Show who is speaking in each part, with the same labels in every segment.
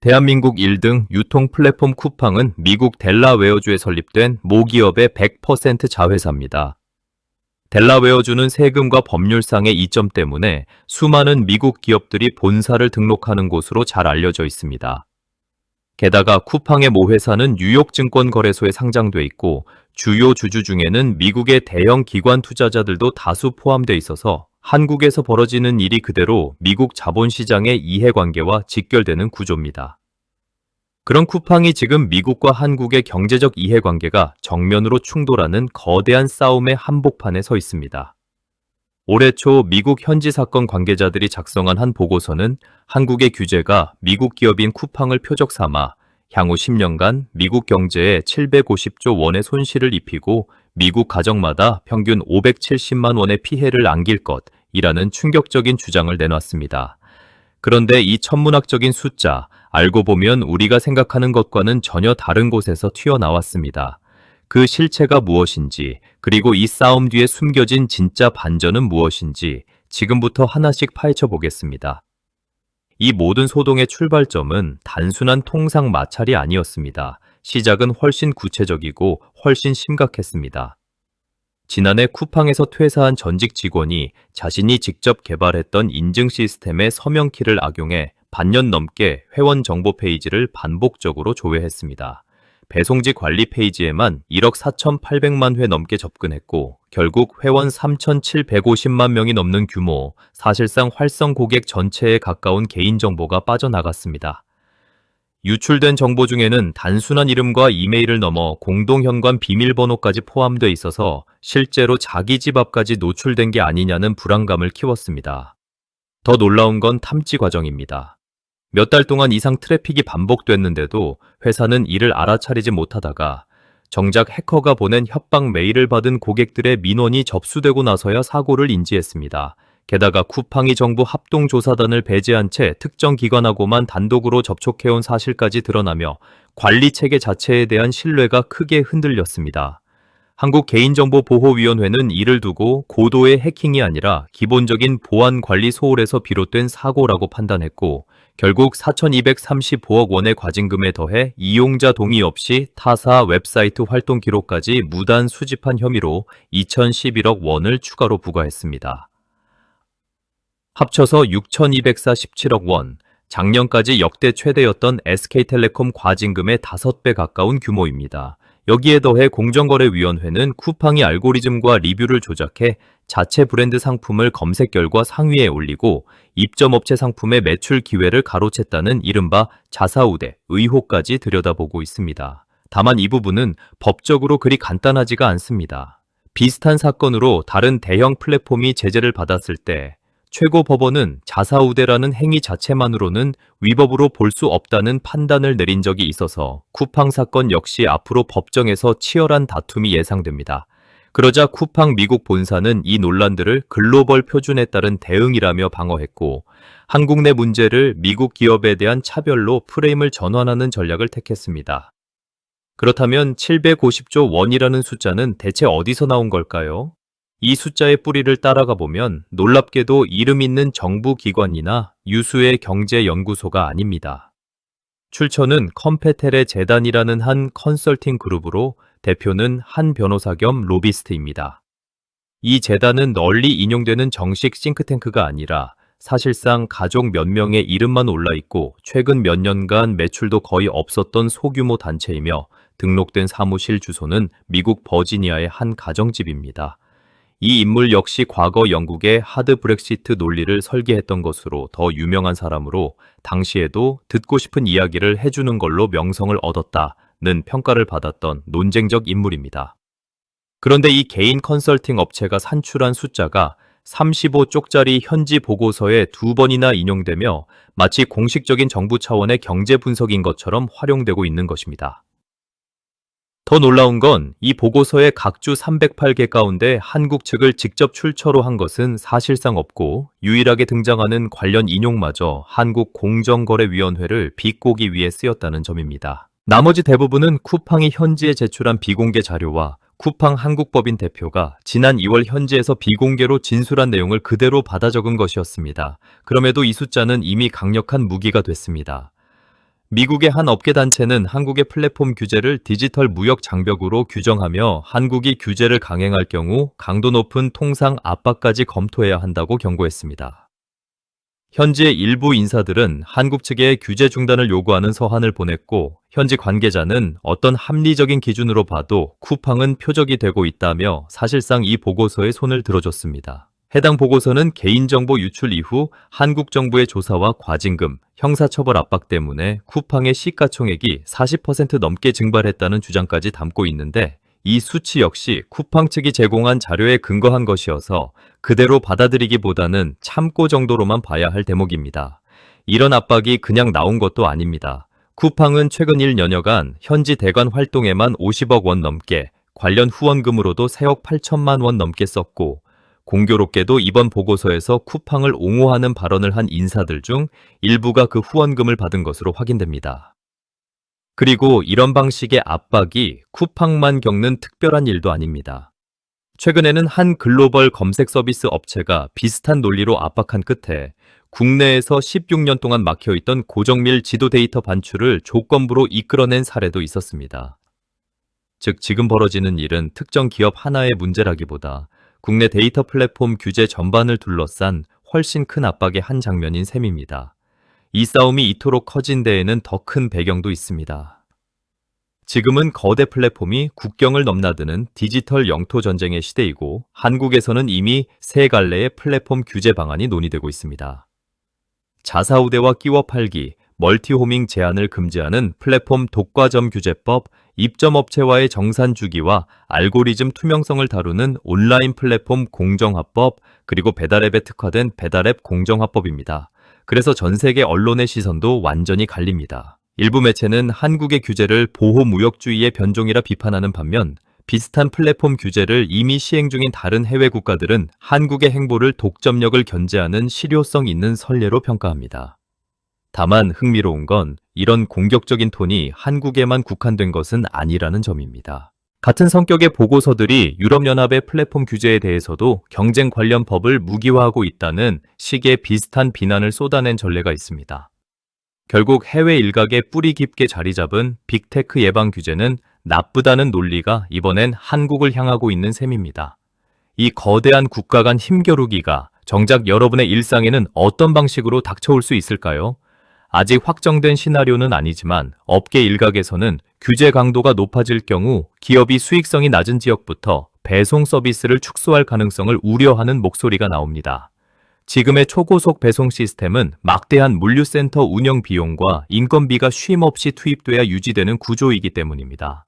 Speaker 1: 대한민국 1등 유통 플랫폼 쿠팡은 미국 델라웨어주에 설립된 모기업의 100% 자회사입니다. 델라웨어주는 세금과 법률상의 이점 때문에 수많은 미국 기업들이 본사를 등록하는 곳으로 잘 알려져 있습니다. 게다가 쿠팡의 모회사는 뉴욕 증권거래소에 상장돼 있고 주요 주주 중에는 미국의 대형 기관 투자자들도 다수 포함돼 있어서 한국에서 벌어지는 일이 그대로 미국 자본시장의 이해관계와 직결되는 구조입니다. 그런 쿠팡이 지금 미국과 한국의 경제적 이해관계가 정면으로 충돌하는 거대한 싸움의 한복판에 서 있습니다. 올해 초 미국 현지 사건 관계자들이 작성한 한 보고서는 한국의 규제가 미국 기업인 쿠팡을 표적 삼아 향후 10년간 미국 경제에 750조 원의 손실을 입히고 미국 가정마다 평균 570만 원의 피해를 안길 것이라는 충격적인 주장을 내놨습니다. 그런데 이 천문학적인 숫자, 알고 보면 우리가 생각하는 것과는 전혀 다른 곳에서 튀어나왔습니다. 그 실체가 무엇인지, 그리고 이 싸움 뒤에 숨겨진 진짜 반전은 무엇인지 지금부터 하나씩 파헤쳐 보겠습니다. 이 모든 소동의 출발점은 단순한 통상 마찰이 아니었습니다. 시작은 훨씬 구체적이고 훨씬 심각했습니다. 지난해 쿠팡에서 퇴사한 전직 직원이 자신이 직접 개발했던 인증 시스템의 서명키를 악용해 반년 넘게 회원 정보 페이지를 반복적으로 조회했습니다. 배송지 관리 페이지에만 1억 4,800만 회 넘게 접근했고 결국 회원 3,750만 명이 넘는 규모, 사실상 활성 고객 전체에 가까운 개인정보가 빠져나갔습니다. 유출된 정보 중에는 단순한 이름과 이메일을 넘어 공동현관 비밀번호까지 포함돼 있어서 실제로 자기 집 앞까지 노출된 게 아니냐는 불안감을 키웠습니다. 더 놀라운 건 탐지 과정입니다. 몇 달 동안 이상 트래픽이 반복됐는데도 회사는 이를 알아차리지 못하다가 정작 해커가 보낸 협박 메일을 받은 고객들의 민원이 접수되고 나서야 사고를 인지했습니다. 게다가 쿠팡이 정부 합동조사단을 배제한 채 특정 기관하고만 단독으로 접촉해온 사실까지 드러나며 관리체계 자체에 대한 신뢰가 크게 흔들렸습니다. 한국개인정보보호위원회는 이를 두고 고도의 해킹이 아니라 기본적인 보안관리 소홀에서 비롯된 사고라고 판단했고 결국 4,235억 원의 과징금에 더해 이용자 동의 없이 타사 웹사이트 활동 기록까지 무단 수집한 혐의로 2,011억 원을 추가로 부과했습니다. 합쳐서 6,247억 원, 작년까지 역대 최대였던 SK텔레콤 과징금의 5배 가까운 규모입니다. 여기에 더해 공정거래위원회는 쿠팡이 알고리즘과 리뷰를 조작해 자체 브랜드 상품을 검색 결과 상위에 올리고 입점업체 상품의 매출 기회를 가로챘다는 이른바 자사우대 의혹까지 들여다보고 있습니다. 다만 이 부분은 법적으로 그리 간단하지가 않습니다. 비슷한 사건으로 다른 대형 플랫폼이 제재를 받았을 때 최고법원은 자사우대라는 행위 자체만으로는 위법으로 볼 수 없다는 판단을 내린 적이 있어서 쿠팡 사건 역시 앞으로 법정에서 치열한 다툼이 예상됩니다. 그러자 쿠팡 미국 본사는 이 논란들을 글로벌 표준에 따른 대응이라며 방어했고 한국 내 문제를 미국 기업에 대한 차별로 프레임을 전환하는 전략을 택했습니다. 그렇다면 750조 원이라는 숫자는 대체 어디서 나온 걸까요? 이 숫자의 뿌리를 따라가 보면 놀랍게도 이름 있는 정부 기관이나 유수의 경제연구소가 아닙니다. 출처는 컴페텔의 재단이라는 한 컨설팅 그룹으로 대표는 한 변호사 겸 로비스트입니다. 이 재단은 널리 인용되는 정식 싱크탱크가 아니라 사실상 가족 몇 명의 이름만 올라 있고 최근 몇 년간 매출도 거의 없었던 소규모 단체이며 등록된 사무실 주소는 미국 버지니아의 한 가정집입니다. 이 인물 역시 과거 영국의 하드 브렉시트 논리를 설계했던 것으로 더 유명한 사람으로 당시에도 듣고 싶은 이야기를 해주는 걸로 명성을 얻었다는 평가를 받았던 논쟁적 인물입니다. 그런데 이 개인 컨설팅 업체가 산출한 숫자가 35쪽짜리 현지 보고서에 2번이나 인용되며 마치 공식적인 정부 차원의 경제 분석인 것처럼 활용되고 있는 것입니다. 더 놀라운 건 이 보고서의 각주 308개 가운데 한국 측을 직접 출처로 한 것은 사실상 없고 유일하게 등장하는 관련 인용마저 한국공정거래위원회를 비꼬기 위해 쓰였다는 점입니다. 나머지 대부분은 쿠팡이 현지에 제출한 비공개 자료와 쿠팡 한국법인 대표가 지난 2월 현지에서 비공개로 진술한 내용을 그대로 받아 적은 것이었습니다. 그럼에도 이 숫자는 이미 강력한 무기가 됐습니다. 미국의 한 업계 단체는 한국의 플랫폼 규제를 디지털 무역 장벽으로 규정하며 한국이 규제를 강행할 경우 강도 높은 통상 압박까지 검토해야 한다고 경고했습니다. 현지의 일부 인사들은 한국 측에 규제 중단을 요구하는 서한을 보냈고, 현지 관계자는 어떤 합리적인 기준으로 봐도 쿠팡은 표적이 되고 있다며 사실상 이 보고서에 손을 들어줬습니다. 해당 보고서는 개인정보 유출 이후 한국 정부의 조사와 과징금, 형사처벌 압박 때문에 쿠팡의 시가총액이 40% 넘게 증발했다는 주장까지 담고 있는데, 이 수치 역시 쿠팡 측이 제공한 자료에 근거한 것이어서 그대로 받아들이기보다는 참고 정도로만 봐야 할 대목입니다. 이런 압박이 그냥 나온 것도 아닙니다. 쿠팡은 최근 1년여간 현지 대관 활동에만 50억 원 넘게, 관련 후원금으로도 3억 8천만 원 넘게 썼고, 공교롭게도 이번 보고서에서 쿠팡을 옹호하는 발언을 한 인사들 중 일부가 그 후원금을 받은 것으로 확인됩니다. 그리고 이런 방식의 압박이 쿠팡만 겪는 특별한 일도 아닙니다. 최근에는 한 글로벌 검색 서비스 업체가 비슷한 논리로 압박한 끝에 국내에서 16년 동안 막혀있던 고정밀 지도 데이터 반출을 조건부로 이끌어낸 사례도 있었습니다. 즉, 지금 벌어지는 일은 특정 기업 하나의 문제라기보다 국내 데이터 플랫폼 규제 전반을 둘러싼 훨씬 큰 압박의 한 장면인 셈입니다. 이 싸움이 이토록 커진 데에는 더 큰 배경도 있습니다. 지금은 거대 플랫폼이 국경을 넘나드는 디지털 영토 전쟁의 시대이고, 한국에서는 이미 세 갈래의 플랫폼 규제 방안이 논의되고 있습니다. 자사우대와 끼워 팔기, 멀티호밍 제한을 금지하는 플랫폼 독과점 규제법, 입점업체와의 정산 주기와 알고리즘 투명성을 다루는 온라인 플랫폼 공정화법, 그리고 배달앱에 특화된 배달앱 공정화법입니다. 그래서 전 세계 언론의 시선도 완전히 갈립니다. 일부 매체는 한국의 규제를 보호무역주의의 변종이라 비판하는 반면, 비슷한 플랫폼 규제를 이미 시행 중인 다른 해외 국가들은 한국의 행보를 독점력을 견제하는 실효성 있는 선례로 평가합니다. 다만 흥미로운 건 이런 공격적인 톤이 한국에만 국한된 것은 아니라는 점입니다. 같은 성격의 보고서들이 유럽연합의 플랫폼 규제에 대해서도 경쟁 관련 법을 무기화하고 있다는 식의 비슷한 비난을 쏟아낸 전례가 있습니다. 결국 해외 일각에 뿌리 깊게 자리 잡은 빅테크 예방 규제는 나쁘다는 논리가 이번엔 한국을 향하고 있는 셈입니다. 이 거대한 국가 간 힘겨루기가 정작 여러분의 일상에는 어떤 방식으로 닥쳐올 수 있을까요? 아직 확정된 시나리오는 아니지만 업계 일각에서는 규제 강도가 높아질 경우 기업이 수익성이 낮은 지역부터 배송 서비스를 축소할 가능성을 우려하는 목소리가 나옵니다. 지금의 초고속 배송 시스템은 막대한 물류센터 운영 비용과 인건비가 쉼없이 투입돼야 유지되는 구조이기 때문입니다.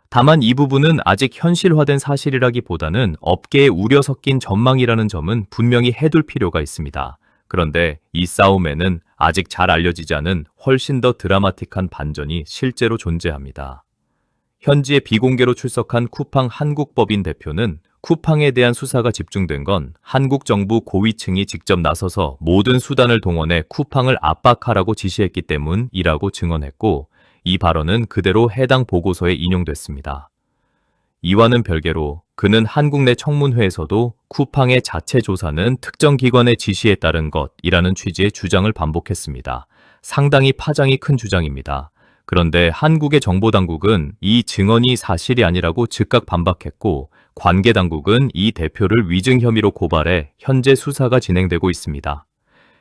Speaker 1: 다만 이 부분은 아직 현실화된 사실이라기보다는 업계의 우려 섞인 전망이라는 점은 분명히 해둘 필요가 있습니다. 그런데 이 싸움에는 아직 잘 알려지지 않은 훨씬 더 드라마틱한 반전이 실제로 존재합니다. 현지에 비공개로 출석한 쿠팡 한국법인 대표는 쿠팡에 대한 수사가 집중된 건 한국 정부 고위층이 직접 나서서 모든 수단을 동원해 쿠팡을 압박하라고 지시했기 때문이라고 증언했고, 이 발언은 그대로 해당 보고서에 인용됐습니다. 이와는 별개로 그는 한국 내 청문회에서도 쿠팡의 자체 조사는 특정 기관의 지시에 따른 것이라는 취지의 주장을 반복했습니다. 상당히 파장이 큰 주장입니다. 그런데 한국의 정보당국은 이 증언이 사실이 아니라고 즉각 반박했고, 관계당국은 이 대표를 위증 혐의로 고발해 현재 수사가 진행되고 있습니다.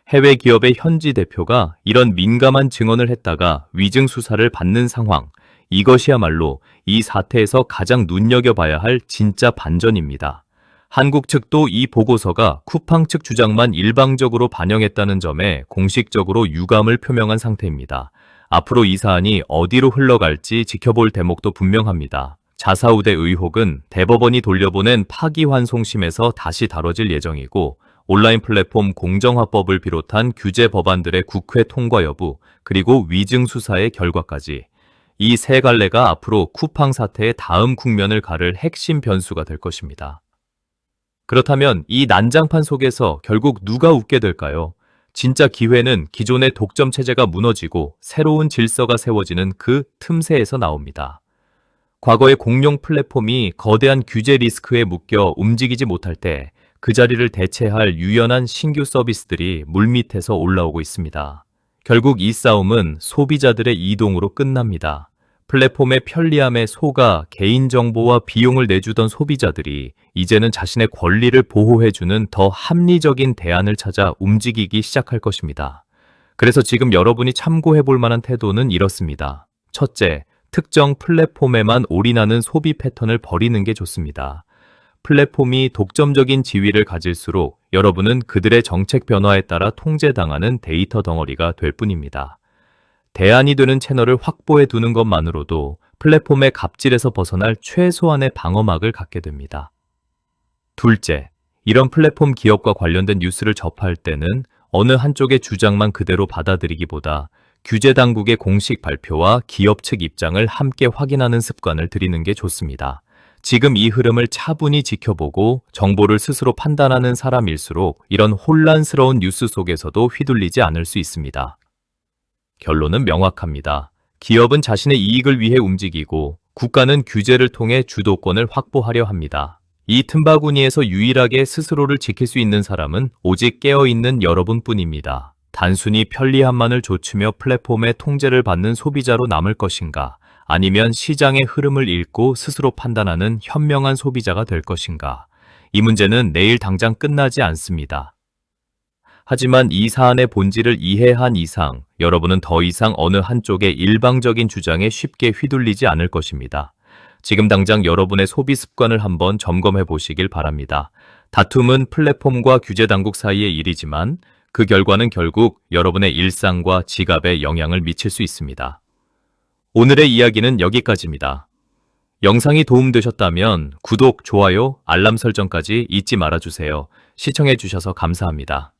Speaker 1: 해외 기업의 현지 대표가 이런 민감한 증언을 했다가 위증 수사를 받는 상황, 이것이야말로 이 사태에서 가장 눈여겨봐야 할 진짜 반전입니다. 한국 측도 이 보고서가 쿠팡 측 주장만 일방적으로 반영했다는 점에 공식적으로 유감을 표명한 상태입니다. 앞으로 이 사안이 어디로 흘러갈지 지켜볼 대목도 분명합니다. 자사우대 의혹은 대법원이 돌려보낸 파기환송심에서 다시 다뤄질 예정이고, 온라인 플랫폼 공정화법을 비롯한 규제 법안들의 국회 통과 여부, 그리고 위증 수사의 결과까지 이 세 갈래가 앞으로 쿠팡 사태의 다음 국면을 가를 핵심 변수가 될 것입니다. 그렇다면 이 난장판 속에서 결국 누가 웃게 될까요? 진짜 기회는 기존의 독점 체제가 무너지고 새로운 질서가 세워지는 그 틈새에서 나옵니다. 과거의 공룡 플랫폼이 거대한 규제 리스크에 묶여 움직이지 못할 때 그 자리를 대체할 유연한 신규 서비스들이 물밑에서 올라오고 있습니다. 결국 이 싸움은 소비자들의 이동으로 끝납니다. 플랫폼의 편리함에 속아 개인정보와 비용을 내주던 소비자들이 이제는 자신의 권리를 보호해주는 더 합리적인 대안을 찾아 움직이기 시작할 것입니다. 그래서 지금 여러분이 참고해 볼 만한 태도는 이렇습니다. 첫째, 특정 플랫폼에만 올인하는 소비 패턴을 버리는 게 좋습니다. 플랫폼이 독점적인 지위를 가질수록 여러분은 그들의 정책 변화에 따라 통제당하는 데이터 덩어리가 될 뿐입니다. 대안이 되는 채널을 확보해 두는 것만으로도 플랫폼의 갑질에서 벗어날 최소한의 방어막을 갖게 됩니다. 둘째, 이런 플랫폼 기업과 관련된 뉴스를 접할 때는 어느 한쪽의 주장만 그대로 받아들이기보다 규제 당국의 공식 발표와 기업 측 입장을 함께 확인하는 습관을 들이는 게 좋습니다. 지금 이 흐름을 차분히 지켜보고 정보를 스스로 판단하는 사람일수록 이런 혼란스러운 뉴스 속에서도 휘둘리지 않을 수 있습니다. 결론은 명확합니다. 기업은 자신의 이익을 위해 움직이고 국가는 규제를 통해 주도권을 확보하려 합니다. 이 틈바구니에서 유일하게 스스로를 지킬 수 있는 사람은 오직 깨어있는 여러분뿐입니다. 단순히 편리함만을 좇으며 플랫폼의 통제를 받는 소비자로 남을 것인가, 아니면 시장의 흐름을 읽고 스스로 판단하는 현명한 소비자가 될 것인가. 이 문제는 내일 당장 끝나지 않습니다. 하지만 이 사안의 본질을 이해한 이상 여러분은 더 이상 어느 한쪽의 일방적인 주장에 쉽게 휘둘리지 않을 것입니다. 지금 당장 여러분의 소비 습관을 한번 점검해 보시길 바랍니다. 다툼은 플랫폼과 규제 당국 사이의 일이지만 그 결과는 결국 여러분의 일상과 지갑에 영향을 미칠 수 있습니다. 오늘의 이야기는 여기까지입니다. 영상이 도움되셨다면 구독, 좋아요, 알람 설정까지 잊지 말아주세요. 시청해 주셔서 감사합니다.